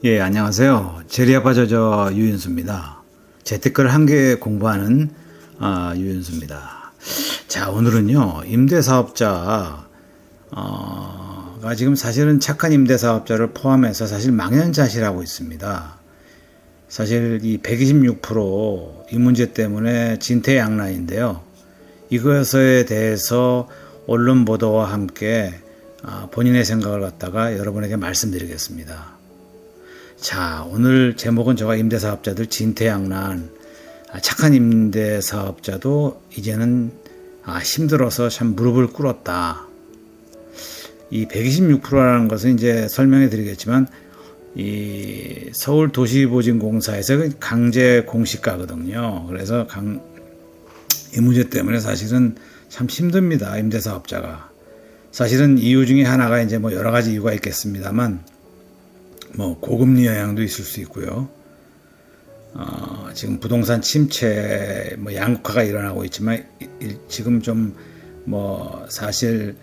예, 안녕하세요. 제리아빠 저저 유윤수입니다. 재테크를 한개 공부하는 유윤수입니다. 자, 오늘은요, 임대사업자, 가 지금 사실은 착한 임대사업자를 포함해서 사실 망연자실하고 있습니다. 사실 이 126%이 문제 때문에 진퇴양난인데요. 이것에 대해서 언론 보도와 함께 본인의 생각을 갖다가 여러분에게 말씀드리겠습니다. 자, 오늘 제목은 제가 임대사업자들 진퇴양난, 착한 임대사업자도 이제는 힘들어서 참 무릎을 꿇었다. 이 126%라는 것은 이제 설명해 드리겠지만, 이 서울도시보증공사에서 강제 공시가거든요. 그래서 이 문제 때문에 사실은 참 힘듭니다. 임대사업자가. 사실은 이유 중에 하나가 이제 뭐 여러 가지 이유가 있겠습니다만, 뭐 고금리 영향도 있을 수 있고요. 지금 부동산 침체, 뭐 양극화가 일어나고 있지만 지금 좀 뭐 사실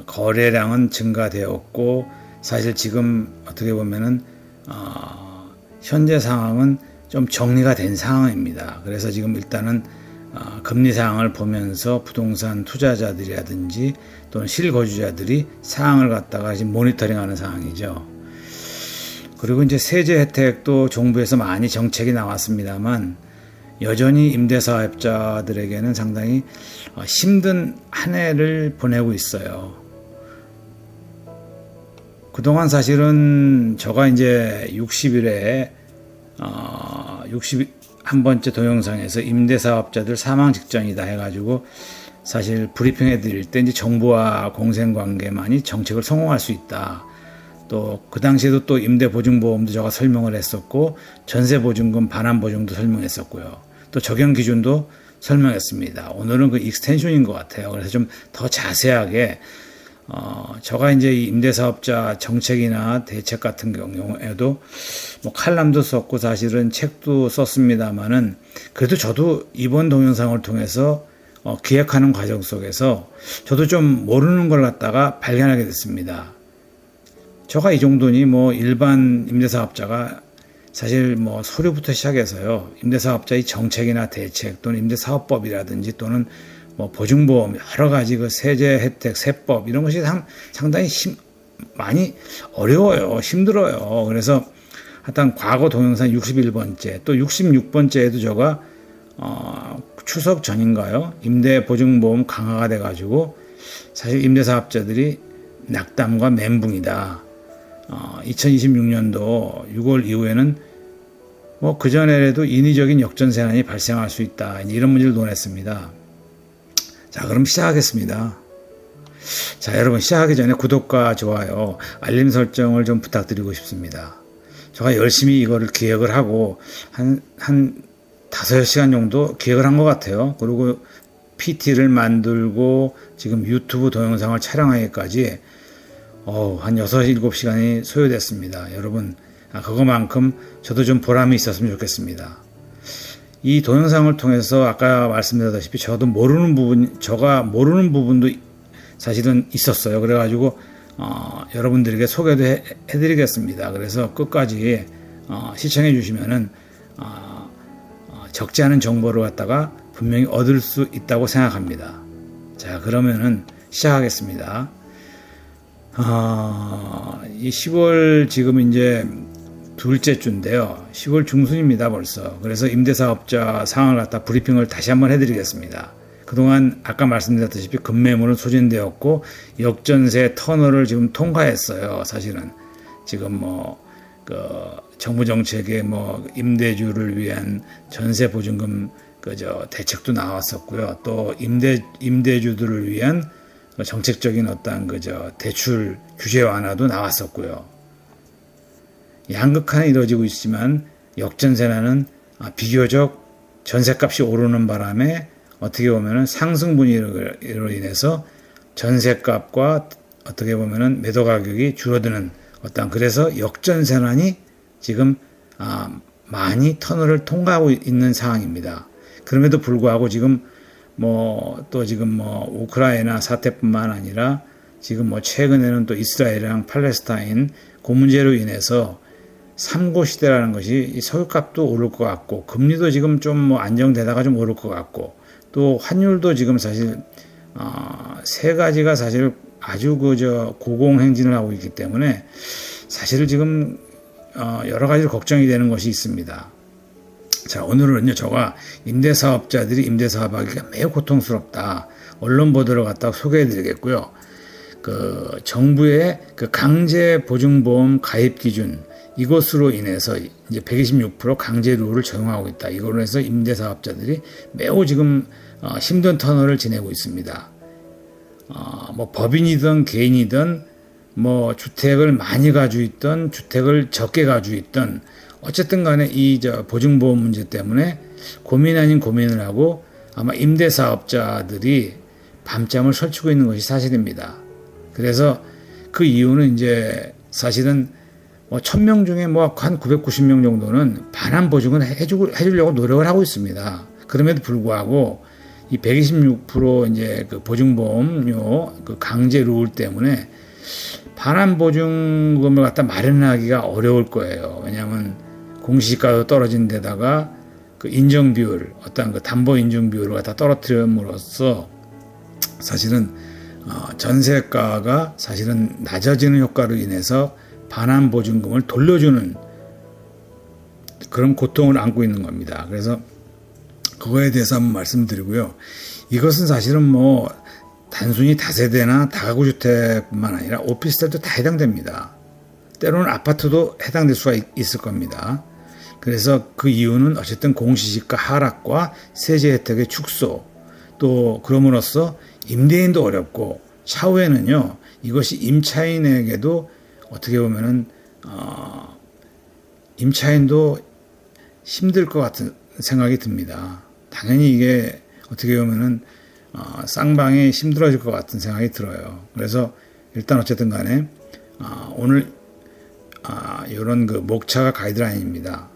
거래량은 증가되었고 사실 지금 어떻게 보면은 현재 상황은 좀 정리가 된 상황입니다. 그래서 지금 일단은 금리 상황을 보면서 부동산 투자자들이라든지 또는 실거주자들이 상황을 갖다가 지금 모니터링하는 상황이죠. 그리고 이제 세제 혜택도 정부에서 많이 정책이 나왔습니다만 여전히 임대사업자들에게는 상당히 힘든 한 해를 보내고 있어요. 그동안 사실은 제가 이제 60일에 61번째 동영상에서 임대사업자들 사망 직전이다 해가지고 사실 브리핑 해드릴 때 이제 정부와 공생관계만이 정책을 성공할 수 있다. 또 그 당시에도 또 임대보증보험도 제가 설명을 했었고 전세보증금 반환보증도 설명했었고요. 또 적용 기준도 설명했습니다. 오늘은 그 익스텐션인 것 같아요. 그래서 좀 더 자세하게 제가 이제 이 임대사업자 정책이나 대책 같은 경우에도 뭐 칼럼도 썼고 사실은 책도 썼습니다만은 그래도 저도 이번 동영상을 통해서 기획하는 과정 속에서 저도 좀 모르는 걸 갖다가 발견하게 됐습니다. 제가 이 정도니 뭐 일반 임대사업자가 사실 뭐 서류부터 시작해서요. 임대사업자의 정책이나 대책 또는 임대사업법이라든지 또는 뭐 보증보험 여러 가지 그 세제 혜택, 세법 이런 것이 상당히 많이 어려워요. 힘들어요. 그래서 하여튼 과거 동영상 61번째 또 66번째에도 제가 추석 전인가요? 임대보증보험 강화가 돼가지고 사실 임대사업자들이 낙담과 멘붕이다. 2026년도 6월 이후에는 뭐 그전에라도 인위적인 역전세난이 발생할 수 있다. 이런 문제를 논했습니다. 자, 그럼 시작하겠습니다. 자, 여러분 시작하기 전에 구독과 좋아요, 알림 설정을 좀 부탁드리고 싶습니다. 제가 열심히 이거를 기획을 하고 한 5-6시간 정도 기획을 한 것 같아요. 그리고 PT를 만들고 지금 유튜브 동영상을 촬영하기까지 한 6-7시간이 소요됐습니다. 여러분, 그거만큼 저도 좀 보람이 있었으면 좋겠습니다. 이 동영상을 통해서 아까 말씀드렸다시피 제가 모르는 부분도 사실은 있었어요. 그래가지고 여러분들에게 소개도 해드리겠습니다. 그래서 끝까지 시청해 주시면은 적지 않은 정보를 갖다가 분명히 얻을 수 있다고 생각합니다. 자, 그러면은 시작하겠습니다. 이 10월 지금 이제 둘째 주인데요. 10월 중순입니다, 벌써. 그래서 임대사업자 상황을 갖다 브리핑을 다시 한번 해드리겠습니다. 그동안 아까 말씀드렸다시피 급매물은 소진되었고 역전세 터널을 지금 통과했어요. 사실은 지금 정부 정책의 임대주를 위한 전세 보증금 대책도 나왔었고요. 또 임대주들을 위한 정책적인 어떤 대출 규제 완화도 나왔었고요. 양극화는 이루어지고 있지만 역전세난은 비교적 전세값이 오르는 바람에 어떻게 보면은 상승 분위기로 인해서 전세값과 어떻게 보면은 매도 가격이 줄어드는 그래서 역전세난이 지금 많이 터널을 통과하고 있는 상황입니다. 그럼에도 불구하고 지금 우크라이나 사태뿐만 아니라 지금 최근에는 또 이스라엘이랑 팔레스타인 그 문제로 인해서 삼고 시대라는 것이 이 석유값도 오를 것 같고 금리도 지금 좀 뭐 안정되다가 좀 오를 것 같고 또 환율도 지금 사실 세 가지가 사실 아주 그저 고공행진을 하고 있기 때문에 사실 지금 여러 가지로 걱정이 되는 것이 있습니다. 자, 오늘은요, 제가 임대사업자들이 임대사업하기가 매우 고통스럽다. 언론 보도를 갖다가 소개해 드리겠고요. 그 정부의 그 강제 보증보험 가입 기준, 이것으로 인해서 이제 126% 강제 룰을 적용하고 있다. 이걸로 해서 임대사업자들이 매우 지금 힘든 터널을 지내고 있습니다. 뭐 법인이든 개인이든 뭐 주택을 많이 가지고 있던 주택을 적게 가지고 있던 어쨌든 간에 이 보증보험 문제 때문에 고민 아닌 고민을 하고 아마 임대사업자들이 밤잠을 설치고 있는 것이 사실입니다. 그래서 그 이유는 이제 사실은 뭐 1000명 중에 뭐 한 990명 정도는 반환 보증은 해주려고 노력을 하고 있습니다. 그럼에도 불구하고 이 126% 이제 그 보증보험료 그 강제 룰 때문에 반환 보증금을 갖다 마련하기가 어려울 거예요. 왜냐하면 공시지가도 떨어진 데다가 그 인정 비율, 어떤 그 담보 인정 비율을 갖다 떨어뜨림으로써 사실은 전세가가 사실은 낮아지는 효과로 인해서 반환 보증금을 돌려주는 그런 고통을 안고 있는 겁니다. 그래서 그거에 대해서 한번 말씀드리고요. 이것은 사실은 뭐 단순히 다세대나 다가구 주택뿐만 아니라 오피스텔도 다 해당됩니다. 때로는 아파트도 해당될 수가 있을 겁니다. 그래서 그 이유는 어쨌든 공시지가 하락과 세제 혜택의 축소, 또 그럼으로써 임대인도 어렵고 차후에는요, 이것이 임차인에게도 어떻게 보면은 임차인도 힘들 것 같은 생각이 듭니다. 당연히 이게 어떻게 보면은 쌍방이 힘들어질 것 같은 생각이 들어요. 그래서 일단 어쨌든 간에 오늘 이런 그 목차가 가이드라인입니다.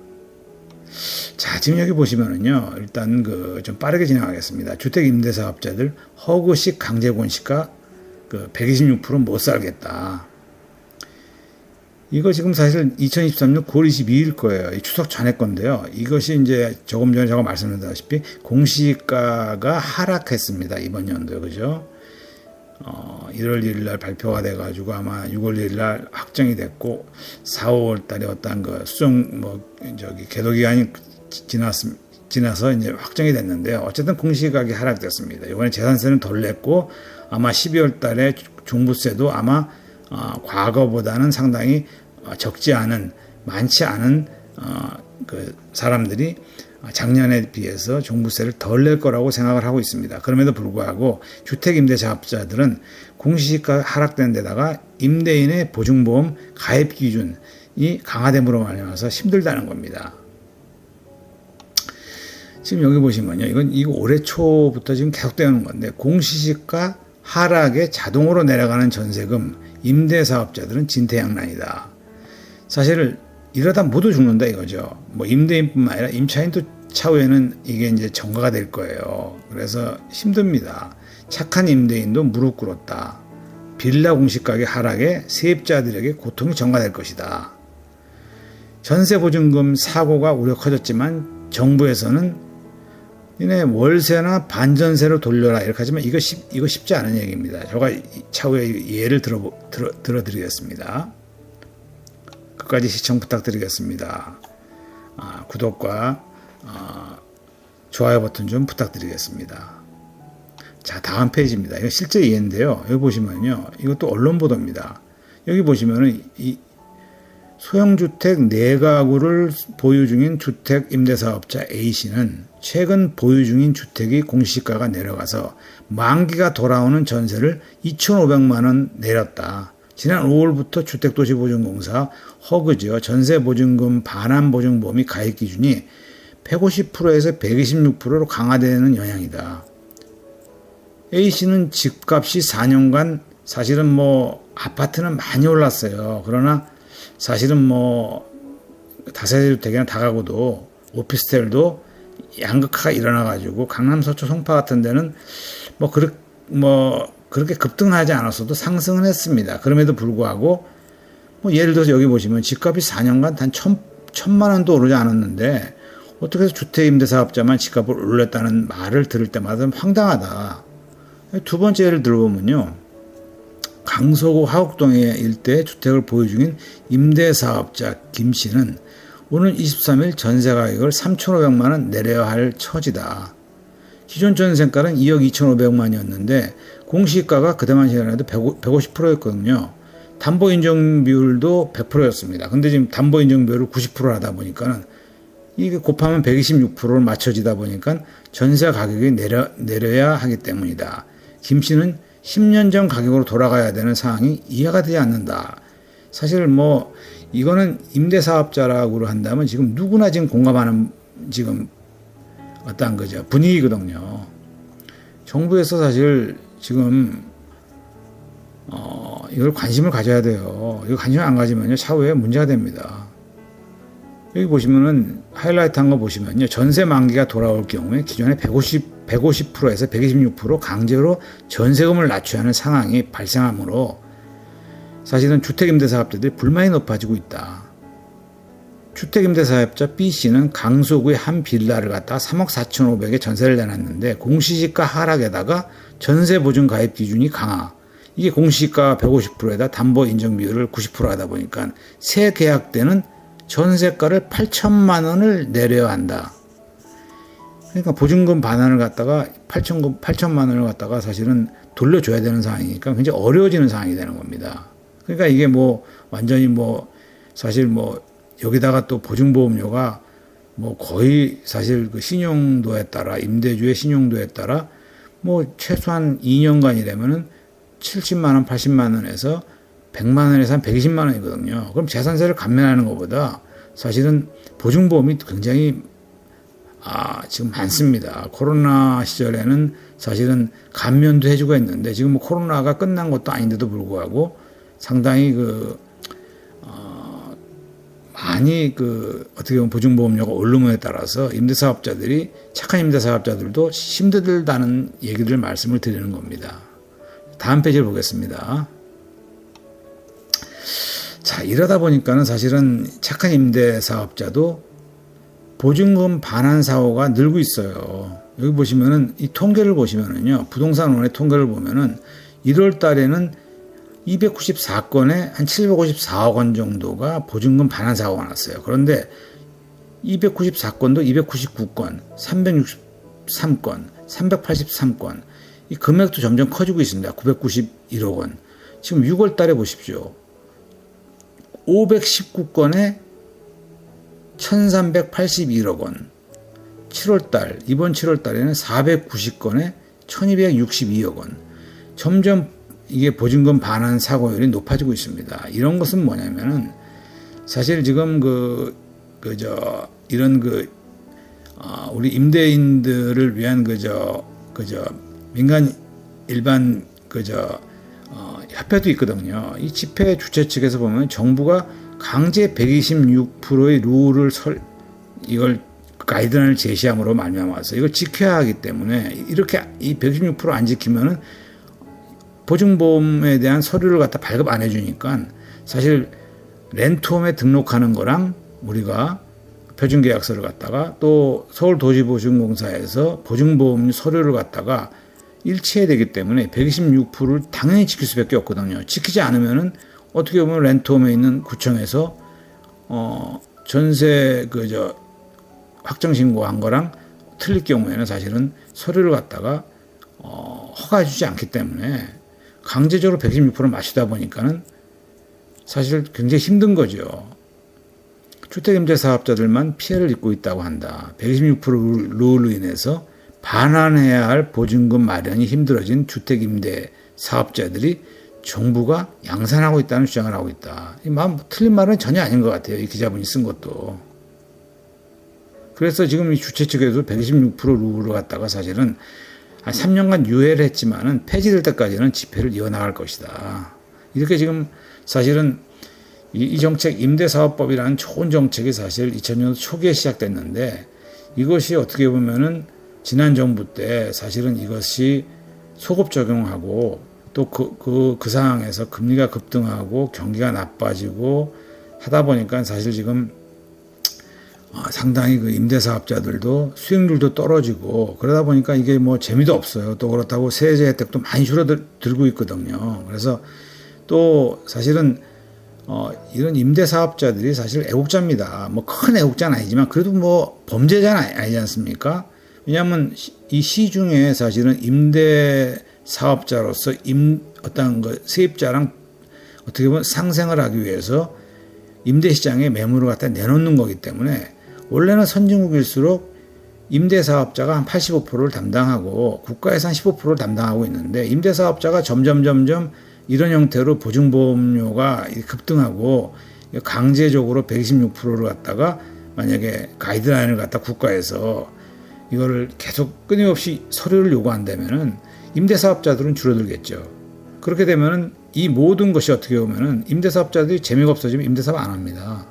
자, 지금 여기 보시면은요, 일단 그 좀 빠르게 진행하겠습니다. 주택 임대사업자들 허구식 강제권시가 그 126% 못 살겠다. 이거 지금 사실 2023년 9월 22일 거예요. 이 추석 전에 건데요. 이것이 이제 조금 전에 제가 말씀드렸다시피 공시가가 하락했습니다. 이번 연도에. 그죠? 1월 1일 날 발표가 돼가지고 아마 6월 1일 날 확정이 됐고 4, 5월 달에 어떤 그 수정 계도 기간이 지나서 이제 확정이 됐는데요. 어쨌든 공시가격이 하락됐습니다. 이번에 재산세는 덜 냈고 아마 12월 달에 종부세도 아마 과거보다는 상당히 적지 않은, 많지 않은 그 사람들이 작년에 비해서 종부세를 덜 낼 거라고 생각을 하고 있습니다. 그럼에도 불구하고 주택임대사업자들은 공시지가 하락된 데다가 임대인의 보증보험 가입 기준이 강화됨으로 말미암아서 힘들다는 겁니다. 지금 여기 보시면요, 이거 올해 초부터 지금 계속되는 건데 공시지가 하락에 자동으로 내려가는 전세금, 임대사업자들은 진퇴양난이다. 사실 이러다 모두 죽는다 이거죠. 뭐 임대인뿐만 아니라 임차인도 차후에는 이게 이제 전가가 될 거예요. 그래서 힘듭니다. 착한 임대인도 무릎 꿇었다. 빌라 공시가격 하락에 세입자들에게 고통이 전가될 것이다. 전세보증금 사고가 우려 커졌지만 정부에서는 이네 월세나 반전세로 돌려라 이렇게 하지만 이거 쉽지 않은 얘기입니다. 제가 차후에 예를 들어드리겠습니다. 끝까지 시청 부탁드리겠습니다. 구독과 좋아요 버튼 좀 부탁드리겠습니다. 자, 다음 페이지입니다. 이거 실제 예인데요. 여기 보시면요, 이것도 언론 보도입니다. 여기 보시면은 이 소형주택 4가구를 보유 중인 주택 임대사업자 A씨는 최근 보유 중인 주택이 공시가가 내려가서 만기가 돌아오는 전세를 2,500만 원 내렸다. 지난 5월부터 주택도시보증공사 허그죠. 전세보증금 반환보증보험이 가입 기준이 150%에서 126%로 강화되는 영향이다. A씨는 집값이 4년간 사실은 뭐 아파트는 많이 올랐어요. 그러나 사실은 뭐 다세대 주택이나 다가구도 오피스텔도 양극화가 일어나가지고 강남, 서초, 송파 같은 데는 그렇게 급등하지 않았어도 상승은 했습니다. 그럼에도 불구하고 뭐 예를 들어서 여기 보시면 집값이 4년간 단 1,000만 원도 오르지 않았는데 어떻게 해서 주택임대사업자만 집값을 올렸다는 말을 들을 때마다 황당하다. 두 번째 예를 들어보면요. 강서구 화곡동의 일대 주택을 보유 중인 임대사업자 김 씨는 오늘 23일 전세가격을 3,500만 원 내려야 할 처지다. 기존 전세가는 2억 2,500만이었는데 공시가가 그 당시에는 150%였거든요. 담보 인정 비율도 100%였습니다. 근데 지금 담보 인정 비율을 90% 하다 보니까는 이게 곱하면 126%를 맞춰지다 보니까 전세 가격이 내려야 하기 때문이다. 김 씨는 10년 전 가격으로 돌아가야 되는 상황이 이해가 되지 않는다. 사실 뭐 이거는 임대사업자라고 한다면 지금 누구나 지금 공감하는 지금 어떤 거죠 분위기거든요. 정부에서 사실 지금 이걸 관심을 가져야 돼요. 이거 관심 안 가지면요 차후에 문제가 됩니다. 여기 보시면은 하이라이트 한 거 보시면요 전세 만기가 돌아올 경우에 기존에 150%에서 126% 강제로 전세금을 낮춰야 하는 상황이 발생하므로 사실은 주택임대사업자들이 불만이 높아지고 있다. 주택임대사업자 B씨는 강서구의 한 빌라를 갖다가 3억 4,500에 전세를 내놨는데 공시지가 하락에다가 전세보증 가입 기준이 강화. 이게 공시지가 150%에다 담보 인정 비율을 90% 하다 보니까 새 계약 때는 전세가를 8천만 원을 내려야 한다. 그러니까 보증금 반환을 갖다가 8천만 원을 갖다가 사실은 돌려줘야 되는 상황이니까 굉장히 어려워지는 상황이 되는 겁니다. 그러니까 이게 뭐 완전히 뭐 사실 뭐 여기다가 또 보증보험료가 뭐 거의 사실 그 신용도에 따라 임대주의 신용도에 따라 뭐 최소한 2년간이라면은 70만 원, 80만 원에서 100만 원에서 한 120만 원이거든요. 그럼 재산세를 감면하는 것보다 사실은 보증보험이 굉장히 지금 많습니다. 코로나 시절에는 사실은 감면도 해주고 했는데 지금 뭐 코로나가 끝난 것도 아닌데도 불구하고 상당히 많이 어떻게 보면 보증보험료가 오름에 따라서 임대사업자들이 착한 임대사업자들도 힘들다는 얘기들 말씀을 드리는 겁니다. 다음 페이지를 보겠습니다. 자, 이러다 보니까는 사실은 착한 임대사업자도 보증금 반환 사고가 늘고 있어요. 여기 보시면은 이 통계를 보시면은요, 부동산원의 통계를 보면은 1월 달에는 294건에 한 754억 원 정도가 보증금 반환 사고가 났어요. 그런데 294건도 299건, 363건, 383건, 이 금액도 점점 커지고 있습니다. 991억 원. 지금 6월 달에 보십시오. 519건에 1381억 원. 7월 달, 이번 7월 달에는 490건에 1262억 원. 점점 이게 보증금 반환 사고율이 높아지고 있습니다. 이런 것은 뭐냐면은 사실 지금 우리 임대인들을 위한 민간 일반 협회도 있거든요. 이 집회 주최 측에서 보면 정부가 강제 126%의 룰을 이걸 가이드라인을 제시함으로 말미암아서 이걸 지켜야 하기 때문에 이렇게 이 126% 안 지키면은 보증보험에 대한 서류를 갖다 발급 안 해주니까 사실 렌트홈에 등록하는 거랑 우리가 표준계약서를 갖다가 또 서울도시보증공사에서 보증보험 서류를 갖다가 일치해야 되기 때문에 126%를 당연히 지킬 수밖에 없거든요. 지키지 않으면은 어떻게 보면 렌트홈에 있는 구청에서 전세 확정 신고한 거랑 틀릴 경우에는 사실은 서류를 갖다가 허가해주지 않기 때문에 강제적으로 116% 맞추다 보니까는 사실 굉장히 힘든 거죠. 주택임대사업자들만 피해를 입고 있다고 한다. 126% 룰로 인해서 반환해야 할 보증금 마련이 힘들어진 주택임대사업자들이 정부가 양산하고 있다는 주장을 하고 있다. 틀린 말은 전혀 아닌 것 같아요. 이 기자분이 쓴 것도. 그래서 지금 이 주최 측에도 126% 룰을 갖다가 사실은 한 3년간 유예를 했지만은 폐지될 때까지는 집회를 이어나갈 것이다. 이렇게 지금 사실은 이 정책 임대사업법이라는 좋은 정책이 사실 2000년 초기에 시작됐는데 이것이 어떻게 보면은 지난 정부 때 사실은 이것이 소급 적용하고 또 그 상황에서 금리가 급등하고 경기가 나빠지고 하다 보니까 사실 지금 상당히 그 임대사업자들도 수익률도 떨어지고 그러다 보니까 이게 뭐 재미도 없어요. 또 그렇다고 세제 혜택도 많이 줄어들고 있거든요. 그래서 또 사실은 이런 임대사업자들이 사실 애국자입니다. 뭐 큰 애국자는 아니지만 그래도 뭐 범죄자는 아니지 않습니까? 왜냐하면 이 시중에 사실은 임대사업자로서 어떤 그 세입자랑 어떻게 보면 상생을 하기 위해서 임대시장에 매물을 갖다 내놓는 거기 때문에 원래는 선진국일수록 임대사업자가 한 85%를 담당하고 국가에서 한 15%를 담당하고 있는데 임대사업자가 점점 이런 형태로 보증보험료가 급등하고 강제적으로 126%를 갖다가 만약에 가이드라인을 갖다 국가에서 이거를 계속 끊임없이 서류를 요구한다면은 임대사업자들은 줄어들겠죠. 그렇게 되면은 이 모든 것이 어떻게 보면은 임대사업자들이 재미가 없어지면 임대사업 안 합니다.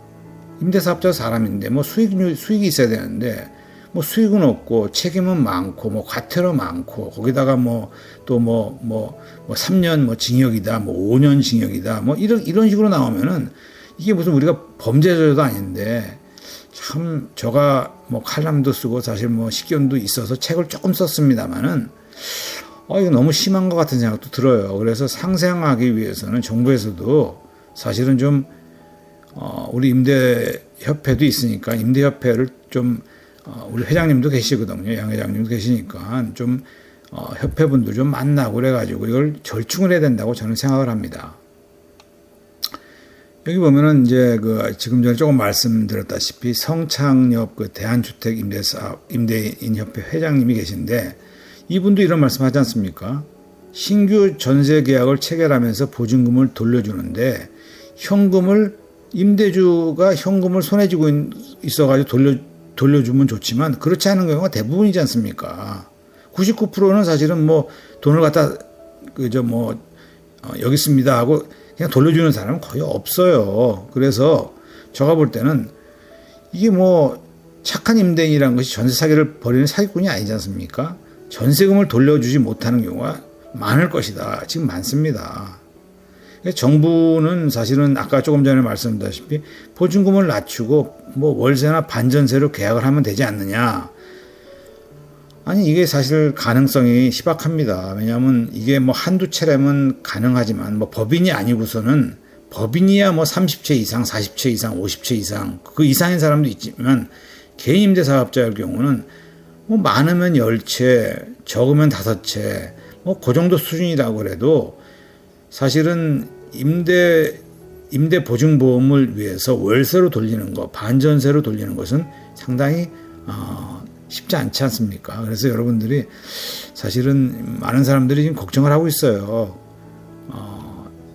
임대사업자 사람인데 뭐 수익이 있어야 되는데 뭐 수익은 없고 책임은 많고 뭐 과태료 많고 거기다가 뭐 또 뭐 3년 뭐 징역이다 뭐 5년 징역이다 뭐 이런 식으로 나오면은 이게 무슨 우리가 범죄자도 아닌데 참 저가 뭐 칼럼도 쓰고 사실 뭐 식견도 있어서 책을 조금 썼습니다만은 이거 너무 심한 것 같은 생각도 들어요. 그래서 상생하기 위해서는 정부에서도 사실은 좀 우리 임대협회도 있으니까 임대협회를 좀 우리 회장님도 계시거든요. 양 회장님도 계시니까 좀 협회분들 좀 만나고 그래가지고 이걸 절충을 해야 된다고 저는 생각을 합니다. 여기 보면은 이제 지금 전에 조금 말씀드렸다시피 성창엽 대한주택 임대인협회 회장님이 계신데 이분도 이런 말씀하지 않습니까? 신규 전세 계약을 체결하면서 보증금을 돌려주는데 임대주가 현금을 손에 쥐고 있어가지고 돌려주면 좋지만 그렇지 않은 경우가 대부분이지 않습니까? 99%는 사실은 뭐 돈을 갖다 여기 있습니다 하고 그냥 돌려주는 사람은 거의 없어요. 그래서 제가 볼 때는 이게 뭐 착한 임대인이라는 것이 전세 사기를 벌이는 사기꾼이 아니지 않습니까? 전세금을 돌려주지 못하는 경우가 많을 것이다. 지금 많습니다. 정부는 사실은 아까 조금 전에 말씀드렸다시피 보증금을 낮추고 뭐 월세나 반전세로 계약을 하면 되지 않느냐. 아니 이게 사실 가능성이 희박합니다. 왜냐하면 이게 뭐 한두 채라면 가능하지만 뭐 법인이 아니고서는 법인이야 뭐 30채 이상, 40채 이상, 50채 이상 그 이상인 사람도 있지만 개인 임대사업자의 경우는 뭐 많으면 10채, 적으면 5채 뭐 그 정도 수준이라고 그래도 사실은 임대 보증보험을 위해서 월세로 돌리는 거, 반전세로 돌리는 것은 상당히 쉽지 않지 않습니까? 그래서 여러분들이 사실은 많은 사람들이 지금 걱정을 하고 있어요.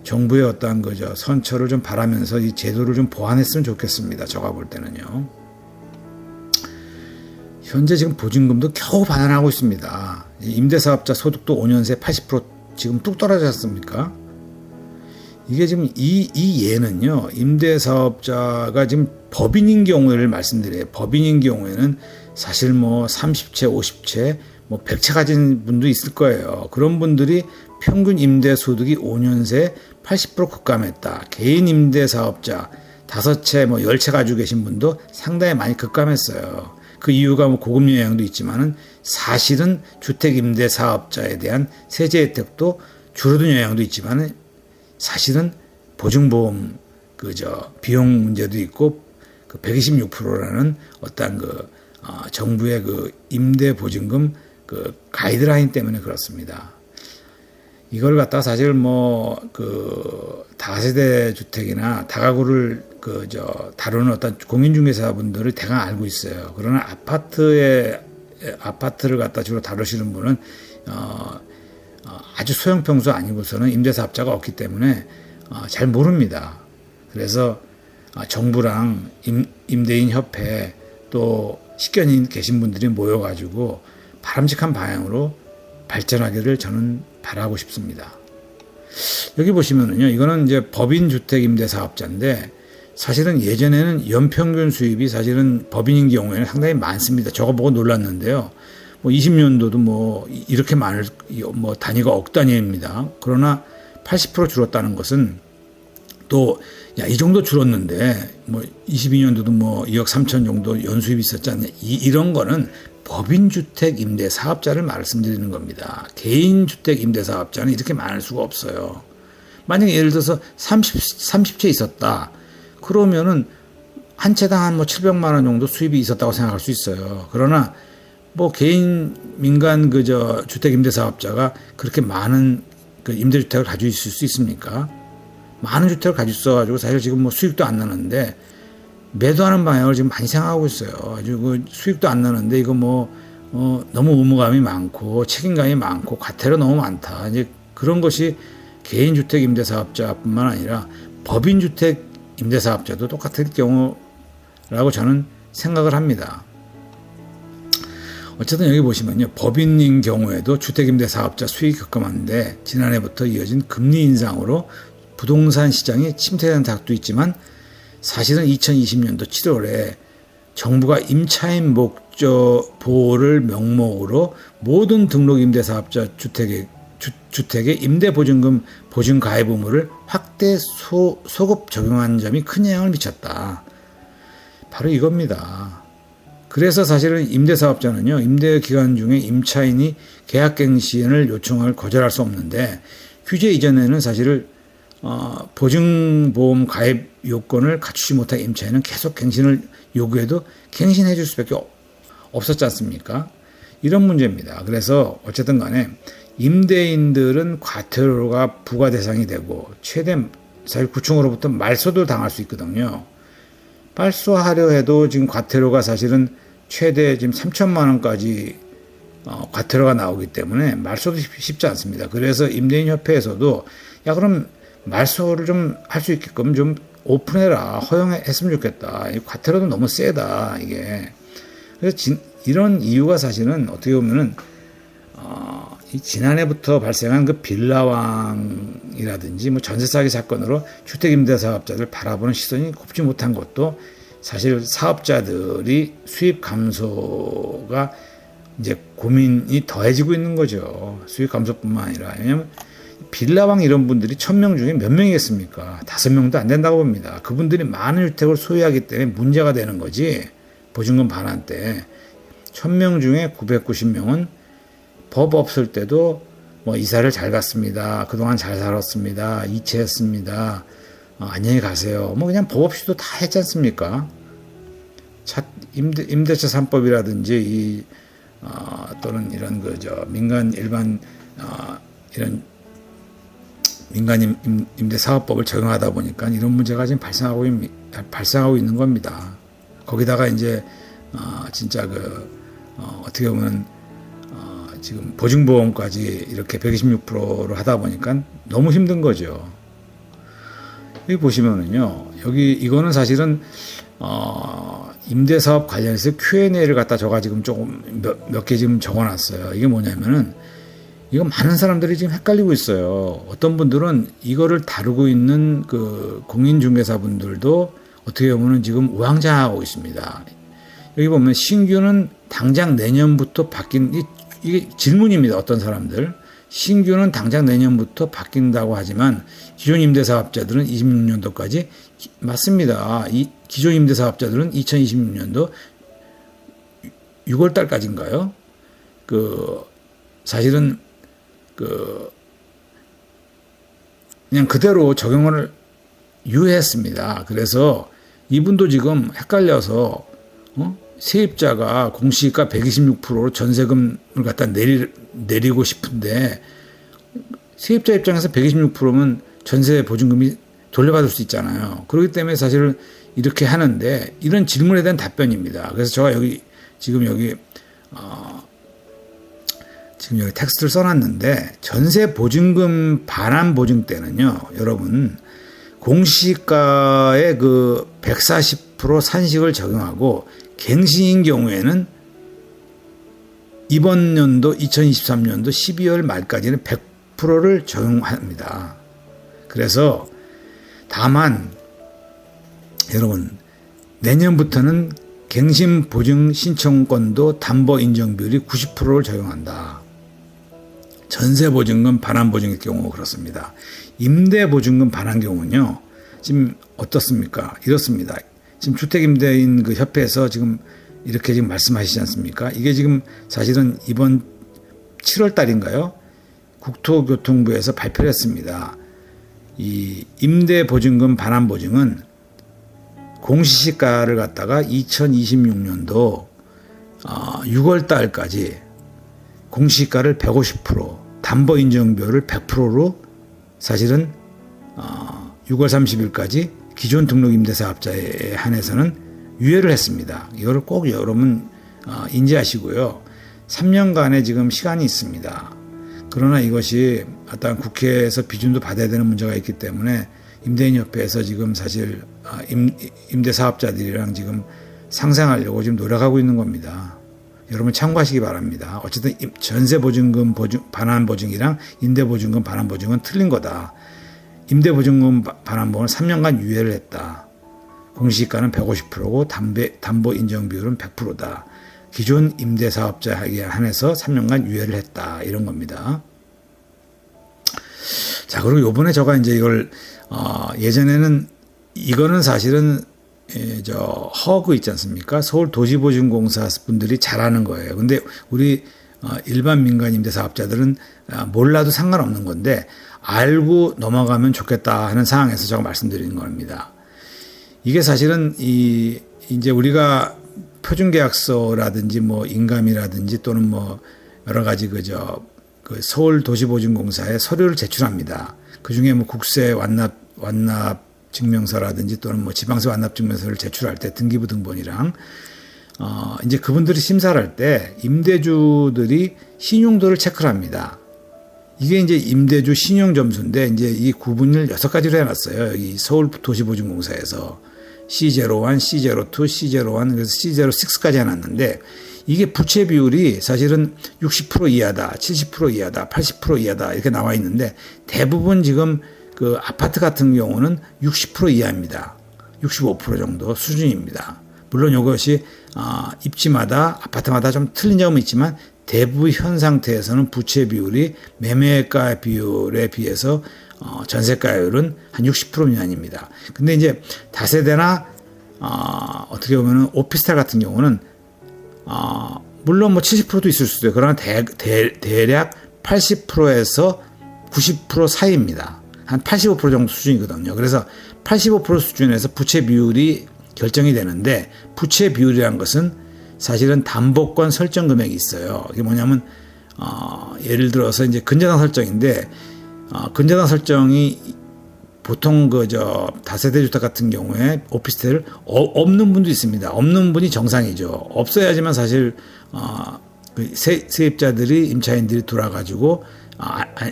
정부의 어떠한 선처를 좀 바라면서 이 제도를 좀 보완했으면 좋겠습니다. 제가 볼 때는요. 현재 지금 보증금도 겨우 반환하고 있습니다. 임대사업자 소득도 5년새 80% 지금 뚝 떨어졌지 않습니까? 이게 지금 이 예는요, 임대사업자가 지금 법인인 경우를 말씀드려요. 법인인 경우에는 사실 뭐 30채, 50채, 뭐 100채 가진 분도 있을 거예요. 그런 분들이 평균 임대 소득이 5년 새 80% 급감했다. 개인 임대사업자 5채, 뭐 10채 가지고 계신 분도 상당히 많이 급감했어요. 그 이유가 뭐 고금 영향도 있지만은 사실은 주택 임대사업자에 대한 세제 혜택도 줄어든 영향도 있지만은 사실은 보증보험 비용 문제도 있고 126%라는 어떤 정부의 임대 보증금 가이드라인 때문에 그렇습니다. 이걸 갖다가 사실 다세대 주택이나 다가구를 다루는 어떤 공인중개사분들을 대강 알고 있어요. 그러나 아파트를 갖다 주로 다루시는 분은 아주 소형평수 아니고서는 임대사업자가 없기 때문에 잘 모릅니다. 그래서 정부랑 임대인 협회 또 식견이 계신 분들이 모여가지고 바람직한 방향으로 발전하기를 저는 바라고 싶습니다. 여기 보시면은요, 이거는 이제 법인 주택 임대 사업자인데 사실은 예전에는 연평균 수입이 사실은 법인인 경우에는 상당히 많습니다. 저거 보고 놀랐는데요. 뭐 20년도도 뭐 이렇게 많을 뭐 단위가 억 단위입니다. 그러나 80% 줄었다는 것은 또 야, 이 정도 줄었는데 뭐 22년도도 뭐 2억 3천 정도 연수입이 있었지 않냐. 이런 거는 법인주택 임대사업자를 말씀드리는 겁니다. 개인주택 임대사업자는 이렇게 많을 수가 없어요. 만약에 예를 들어서 30채 있었다. 그러면은 한 채당 한 뭐 700만 원 정도 수입이 있었다고 생각할 수 있어요. 그러나 뭐 개인 민간 주택 임대사업자가 그렇게 많은 그 임대주택을 가지고 있을 수 있습니까? 많은 주택을 가지고 있어가지고 사실 지금 뭐 수익도 안 나는데 매도하는 방향을 지금 많이 생각하고 있어요. 아주 그 수익도 안 나는데 이거 너무 의무감이 많고 책임감이 많고 과태료 너무 많다. 이제 그런 것이 개인주택 임대사업자뿐만 아니라 법인주택 임대사업자도 똑같을 경우라고 저는 생각을 합니다. 어쨌든 여기 보시면요. 법인인 경우에도 주택임대사업자 수익이 급감한데 지난해부터 이어진 금리 인상으로 부동산 시장이 침체되는 다각도 있지만 사실은 2020년도 7월에 정부가 임차인 목적 보호를 명목으로 모든 등록 임대사업자 주택의 임대보증금 보증 가입 의무를 확대 소급 적용한 점이 큰 영향을 미쳤다. 바로 이겁니다. 그래서 사실은 임대사업자는요, 임대 기간 중에 임차인이 계약갱신을 요청을 거절할 수 없는데 규제 이전에는 사실을 보증보험 가입 요건을 갖추지 못한 임차인은 계속 갱신을 요구해도 갱신해 줄 수밖에 없었지 않습니까? 이런 문제입니다. 그래서 어쨌든 간에 임대인들은 과태료가 부과 대상이 되고 최대 사실 구청으로부터 말소도 당할 수 있거든요. 말소하려 해도 지금 과태료가 사실은 최대 지금 3천만 원까지 과태료가 나오기 때문에 말소도 쉽지 않습니다. 그래서 임대인협회에서도 야 그럼 말소를 좀 할 수 있게끔 좀 오픈해라, 허용했으면 좋겠다. 이 과태료도 너무 세다 이게. 그래서 이런 이유가 사실은 어떻게 보면은 이 지난해부터 발생한 그 빌라왕이라든지 뭐 전세 사기 사건으로 주택임대사업자들 바라보는 시선이 곱지 못한 것도 사실 사업자들이 수입 감소가 이제 고민이 더해지고 있는 거죠. 수입 감소뿐만 아니라. 왜냐하면 빌라왕 이런 분들이 1000명 중에 몇 명이겠습니까? 5명도 안 된다고 봅니다. 그분들이 많은 주택을 소유하기 때문에 문제가 되는 거지. 보증금 반환 때 1000명 중에 990명은 법 없을 때도 뭐 이사를 잘 갔습니다. 그동안 잘 살았습니다. 이체했습니다. 안녕히 가세요. 뭐 그냥 법 없이도 다 했지 않습니까? 임대차 3법이라든지 또는 이런 민간 일반 이런 민간 임대 사업법을 적용하다 보니까 이런 문제가 지금 발생하고 있는 겁니다. 거기다가 이제 진짜 어떻게 보면 지금 보증보험까지 이렇게 126%로 하다 보니까 너무 힘든 거죠. 여기 보시면은요, 이거는 사실은 임대사업 관련해서 Q&A를 갖다 제가 지금 조금 몇 개 지금 적어놨어요. 이게 뭐냐면은 이거 많은 사람들이 지금 헷갈리고 있어요. 어떤 분들은 이거를 다루고 있는 그 공인중개사분들도 어떻게 보면은 지금 우왕좌왕하고 있습니다. 여기 보면 신규는 당장 내년부터 이게 질문입니다. 어떤 사람들. 신규는 당장 내년부터 바뀐다고 하지만 기존 임대사업자들은 26년도까지 맞습니다. 이 기존 임대사업자들은 2026년도 6월 달까지인가요? 사실은 그냥 그대로 적용을 유예했습니다. 그래서 이분도 지금 헷갈려서 세입자가 공시지가 126%로 전세금을 갖다 내리고 싶은데 세입자 입장에서 126%면 전세 보증금이 돌려받을 수 있잖아요. 그렇기 때문에 사실 이렇게 하는데 이런 질문에 대한 답변입니다. 그래서 제가 지금 여기 텍스트를 써놨는데 전세 보증금 반환 보증 때는요, 여러분 공시가의 140% 산식을 적용하고 갱신인 경우에는 이번 연도 2023년도 12월 말까지는 100%를 적용합니다. 그래서 다만 여러분 내년부터는 갱신 보증 신청권도 담보 인정 비율이 90%를 적용한다. 전세 보증금 반환 보증의 경우 그렇습니다. 임대 보증금 반환 경우는요. 지금 어떻습니까? 이렇습니다. 지금 주택임대인 그 협회에서 지금 이렇게 지금 말씀하시지 않습니까? 이게 지금 사실은 이번 7월 달인가요? 국토교통부에서 발표를 했습니다. 이 임대 보증금 반환 보증은 공시시가를 갖다가 2026년도 6월 달까지 공시시가를 150%, 담보 인정비율을 100%로 사실은 6월 30일까지 기존 등록 임대사업자에 한해서는 유예를 했습니다. 이거를 꼭 여러분 인지하시고요. 3년간의 지금 시간이 있습니다. 그러나 이것이 어떤 국회에서 비준도 받아야 되는 문제가 있기 때문에 임대인협회에서 지금 사실 임대사업자들이랑 지금 상생하려고 지금 노력하고 있는 겁니다. 여러분 참고하시기 바랍니다. 어쨌든 전세보증금 반환 보증이랑 임대보증금 반환 보증은 틀린 거다. 임대보증금 반환 보증은 3년간 유예를 했다. 공시지가는 150%고 담보 인정 비율은 100%다. 기존 임대사업자에 한해서 3년간 유예를 했다. 이런 겁니다. 자, 그리고 요번에 제가 이제 이걸 예전에는 이거는 사실은 허그 있지 않습니까? 서울도시보증공사 분들이 잘하는 거예요. 근데 우리 일반 민간 임대사업자들은 몰라도 상관없는 건데 알고 넘어가면 좋겠다 하는 상황에서 제가 말씀드리는 겁니다. 이게 사실은 이제 우리가 표준계약서라든지 뭐 인감이라든지 또는 뭐 여러 가지 그 서울도시보증공사에 서류를 제출합니다. 그 중에 뭐 국세 완납 증명서라든지 또는 뭐 지방세 완납 증명서를 제출할 때 등기부 등본이랑 이제 그분들이 심사를 할 때 임대주들이 신용도를 체크를 합니다. 이게 이제 임대주 신용 점수인데 이제 이 구분을 6가지로 해놨어요. 이 서울도시보증공사에서 C01, C02, C01 그래서 C06까지 해놨는데 이게 부채 비율이 사실은 60% 이하다, 70% 이하다, 80% 이하다 이렇게 나와 있는데 대부분 지금 그 아파트 같은 경우는 60% 이하입니다. 65% 정도 수준입니다. 물론 이것이 입지마다 아파트마다 좀 틀린 점은 있지만 대부분 현 상태에서는 부채 비율이 매매가 비율에 비해서 전세가율은 한 60% 미만입니다. 근데 이제 다세대나 어떻게 보면은 오피스텔 같은 경우는 물론 뭐 70%도 있을 수도 있어요. 그러나 대략 80%에서 90% 사이입니다. 한 85% 정도 수준이거든요. 그래서 85% 수준에서 부채 비율이 결정이 되는데 부채 비율이라는 것은 사실은 담보권 설정 금액이 있어요. 이게 뭐냐면 예를 들어서 이제 근저당 설정인데 근저당 설정이 보통 다세대 주택 같은 경우에 오피스텔 없는 분도 있습니다. 없는 분이 정상이죠. 없어야지만 사실 세입자들이 임차인들이 돌아가지고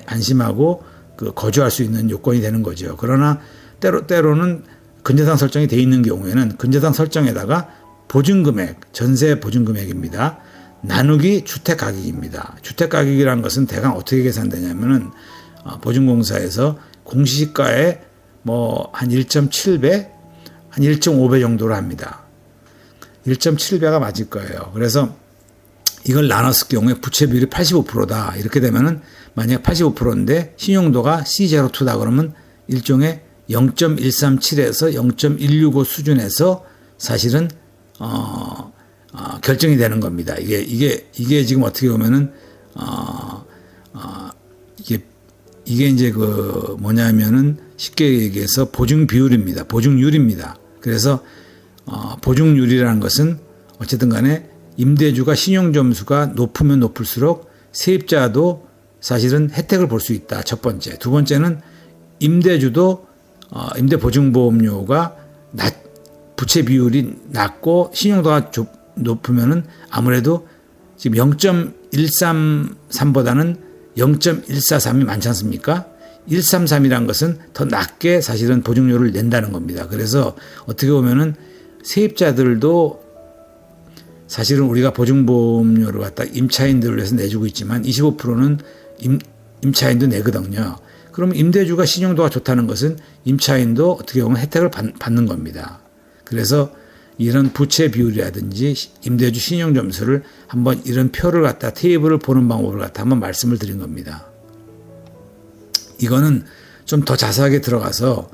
안심하고 거주할 수 있는 요건이 되는 거죠. 그러나 때로는 근저당 설정이 돼 있는 경우에는 근저당 설정에다가 보증금액, 전세 보증금액입니다. 나누기 주택가격입니다. 주택가격이라는 것은 대강 어떻게 계산되냐면은 보증공사에서 공시지가에 뭐 한 1.7배, 한 1.5배 정도로 합니다. 1.7배가 맞을 거예요. 그래서 이걸 나눴을 경우에 부채 비율이 85%다. 이렇게 되면은 만약 85%인데 신용도가 C02다 그러면 일종의 0.137에서 0.165 수준에서 사실은 결정이 되는 겁니다. 이게 지금 어떻게 보면은 이게 이제 뭐냐면은 쉽게 얘기해서 보증 비율입니다. 보증률입니다. 그래서 보증률이라는 것은 어쨌든 간에 임대주가 신용 점수가 높으면 높을수록 세입자도 사실은 혜택을 볼 수 있다. 첫 번째. 두 번째는 임대주도 임대보증보험료가 부채 비율이 낮고 신용도가 높으면은 아무래도 지금 0.133보다는 0.143이 많지 않습니까? 133이란 것은 더 낮게 사실은 보증료를 낸다는 겁니다. 그래서 어떻게 보면은 세입자들도 사실은 우리가 보증보험료를 갖다 임차인들을 위해서 내주고 있지만 25%는 임차인도 내거든요. 그럼 임대주가 신용도가 좋다는 것은 임차인도 어떻게 보면 혜택을 받는 겁니다. 그래서 이런 부채 비율이라든지 임대주 신용 점수를 한번 이런 표를 갖다 테이블을 보는 방법을 갖다 한번 말씀을 드린 겁니다. 이거는 좀 더 자세하게 들어가서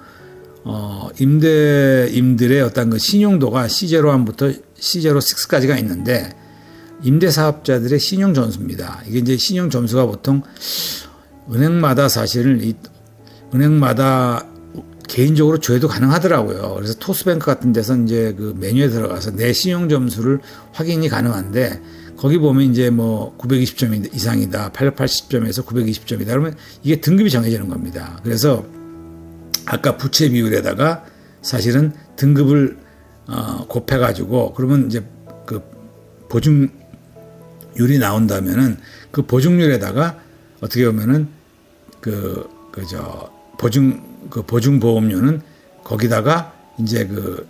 임대인들의 어떤 그 신용도가 C01부터 C06까지가 있는데 임대사업자들의 신용 점수입니다. 이게 이제 신용 점수가 보통 은행마다 사실은 은행마다 개인적으로 조회도 가능하더라고요. 그래서 토스뱅크 같은 데서 이제 그 메뉴에 들어가서 내 신용 점수를 확인이 가능한데 거기 보면 이제 뭐 920점 이상이다, 880점에서 920점이다. 그러면 이게 등급이 정해지는 겁니다. 그래서 아까 부채 비율에다가 사실은 등급을 곱해가지고 그러면 이제 그 보증률이 나온다면은 그 보증률에다가 어떻게 보면은 보증보험료는 거기다가 이제 그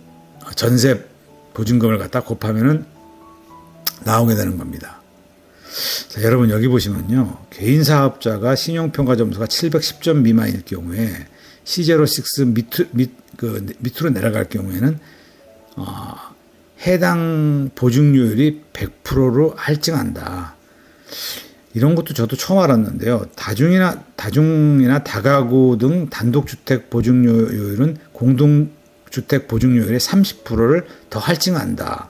전세 보증금을 갖다 곱하면은 나오게 되는 겁니다. 자, 여러분 여기 보시면요. 개인 사업자가 신용평가 점수가 710점 미만일 경우에 C06 밑으로 내려갈 경우에는 해당 보증료율이 100%로 할증한다. 이런 것도 저도 처음 알았는데요. 다중이나 다가구 등 단독주택 보증료율은 공동주택 보증료율의 30%를 더 할증한다.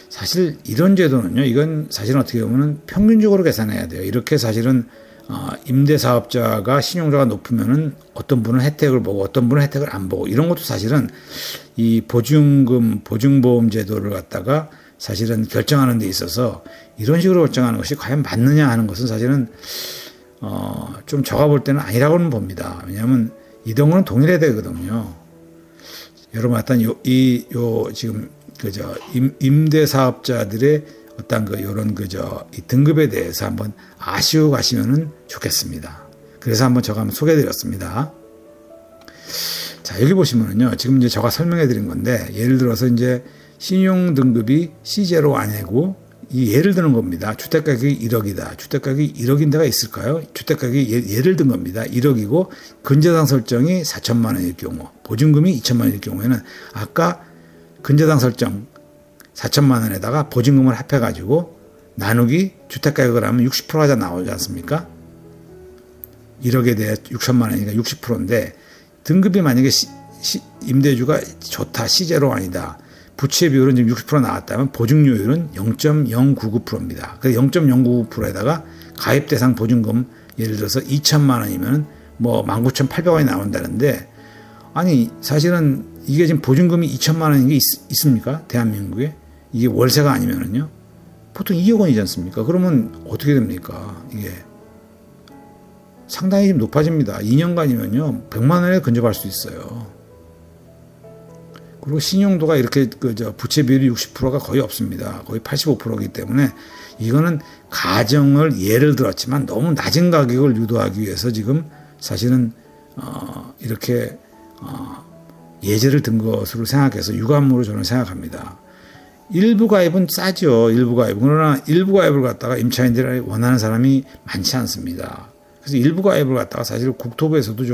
사실 이런 제도는요, 이건 사실은 어떻게 보면 평균적으로 계산해야 돼요. 이렇게 사실은 임대사업자가 신용도가 높으면은 어떤 분은 혜택을 보고 어떤 분은 혜택을 안 보고 이런 것도 사실은 이 보증금, 보증보험 제도를 갖다가 사실은 결정하는 데 있어서 이런 식으로 결정하는 것이 과연 맞느냐 하는 것은 사실은 좀 제가 볼 때는 아니라고는 봅니다. 왜냐하면 이동은 동일해야 되거든요. 여러분 어떤 지금 임대사업자들의 어떤 요런 이 등급에 대해서 한번 아시고 가시면은 좋겠습니다. 그래서 한번 제가 한번 소개해 드렸습니다. 자, 여기 보시면은요, 지금 이제 제가 설명해 드린 건데, 예를 들어서 이제 신용 등급이 C0 아니고, 이 예를 드는 겁니다. 주택가격이 1억이다. 주택가격이 1억인 데가 있을까요? 주택가격이 예를 든 겁니다. 1억이고, 근저당 설정이 4천만 원일 경우, 보증금이 2천만 원일 경우에는 아까 근저당 설정 4천만 원에다가 보증금을 합해가지고 나누기 주택가격을 하면 60%가 나오지 않습니까? 1억에 대해 6천만 원이니까 60%인데 등급이 만약에 임대주가 좋다, C0 아니다. 부채 비율은 지금 60% 나왔다면 보증료율은 0.099%입니다. 그래서 0.099%에다가 가입 대상 보증금 예를 들어서 2천만 원이면 뭐 19,800원이 나온다는데 아니 사실은 이게 지금 보증금이 2천만 원인 게 있습니까? 대한민국에? 이게 월세가 아니면은요. 보통 2억 원이지 않습니까? 그러면 어떻게 됩니까? 이게 상당히 좀 높아집니다. 2년간이면요. 100만 원에 근접할 수 있어요. 그리고 신용도가 이렇게 부채 비율이 60%가 거의 없습니다. 거의 85%이기 때문에 이거는 가정을 예를 들었지만 너무 낮은 가격을 유도하기 위해서 지금 사실은 이렇게 예제를 든 것으로 생각해서 유감으로 저는 생각합니다. 일부 가입은 싸죠. 일부 가입은. 그러나 일부 가입을 갖다가 임차인들이 원하는 사람이 많지 않습니다. 그래서 일부 가입을 갖다가 사실 국토부에서도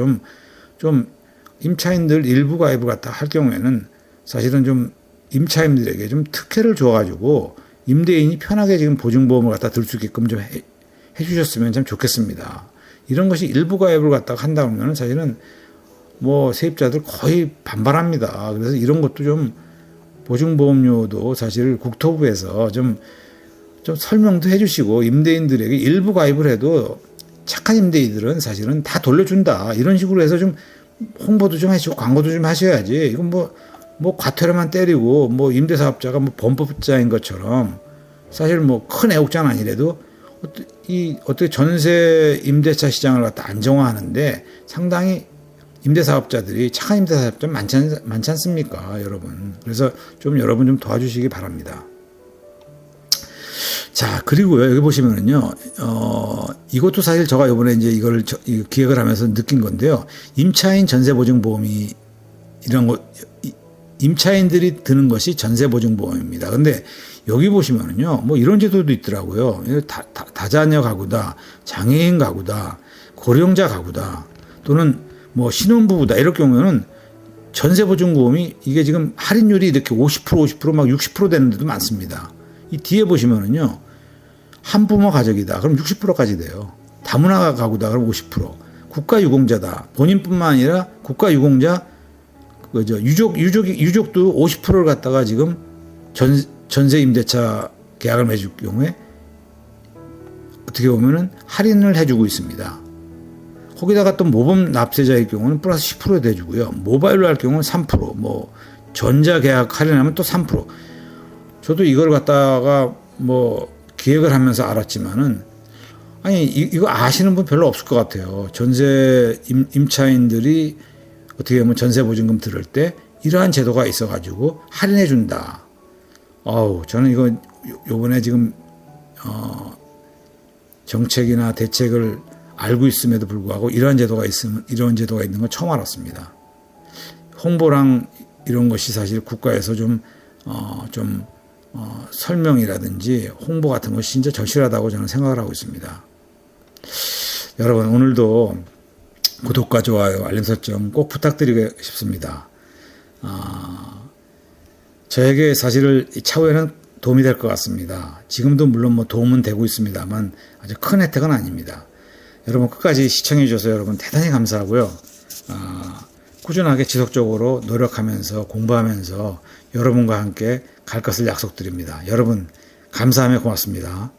좀 임차인들 일부 가입을 갖다가 할 경우에는 사실은 좀 임차인들에게 좀 특혜를 줘가지고 임대인이 편하게 지금 보증보험을 갖다 들 수 있게끔 좀 해주셨으면 참 좋겠습니다. 이런 것이 일부 가입을 갖다가 한다 그러면 사실은 뭐 세입자들 거의 반발합니다. 그래서 이런 것도 좀 보증보험료도 사실 국토부에서 좀 설명도 해주시고 임대인들에게 일부 가입을 해도 착한 임대인들은 사실은 다 돌려준다. 이런 식으로 해서 좀 홍보도 좀 하시고 광고도 좀 하셔야지. 이건 뭐 과태료만 때리고 뭐 임대사업자가 뭐 범법자인 것처럼 사실 뭐 큰 애국자는 아니래도 어떻게 전세 임대차 시장을 갖다 안정화하는데 상당히 임대사업자들이 착한 임대사업자 많지 않습니까, 여러분? 그래서 좀 여러분 좀 도와주시기 바랍니다. 자, 그리고요, 여기 보시면은요, 이것도 사실 제가 이번에 이제 이걸 기획을 하면서 느낀 건데요. 임차인 전세보증보험이 임차인들이 드는 것이 전세보증보험입니다. 근데 여기 보시면은요, 뭐 이런 제도도 있더라고요. 다자녀 가구다, 장애인 가구다, 고령자 가구다, 또는 뭐 신혼부부다 이럴 경우에는 전세보증보험이 이게 지금 할인율이 이렇게 50%막 60% 되는 데도 많습니다. 이 뒤에 보시면은요, 한부모 가족이다. 그럼 60%까지 돼요. 다문화 가구다. 그럼 50%. 국가유공자다. 본인뿐만 아니라 국가유공자, 그죠. 유족도 50%를 갖다가 지금 전세 임대차 계약을 맺을 경우에 어떻게 보면은 할인을 해주고 있습니다. 거기다가 또 모범 납세자의 경우는 플러스 10% 대주고요. 모바일로 할 경우는 3%, 뭐 전자 계약 할인하면 또 3%. 저도 이걸 갖다가 뭐 기획을 하면서 알았지만은 아니 이거 아시는 분 별로 없을 것 같아요. 전세 임차인들이 어떻게 보면 전세 보증금 들을 때 이러한 제도가 있어가지고 할인해 준다. 저는 이거 요번에 지금 정책이나 대책을 알고 있음에도 불구하고 이런 제도가 있는 건 처음 알았습니다. 홍보랑 이런 것이 사실 국가에서 좀 설명이라든지 홍보 같은 것이 진짜 절실하다고 저는 생각을 하고 있습니다. 여러분, 오늘도 구독과 좋아요, 알림 설정 꼭 부탁드리고 싶습니다. 저에게 사실 차후에는 도움이 될 것 같습니다. 지금도 물론 뭐 도움은 되고 있습니다만 아주 큰 혜택은 아닙니다. 여러분 끝까지 시청해 주셔서 여러분 대단히 감사하고요. 꾸준하게 지속적으로 노력하면서 공부하면서 여러분과 함께 갈 것을 약속드립니다. 여러분 감사하며 고맙습니다.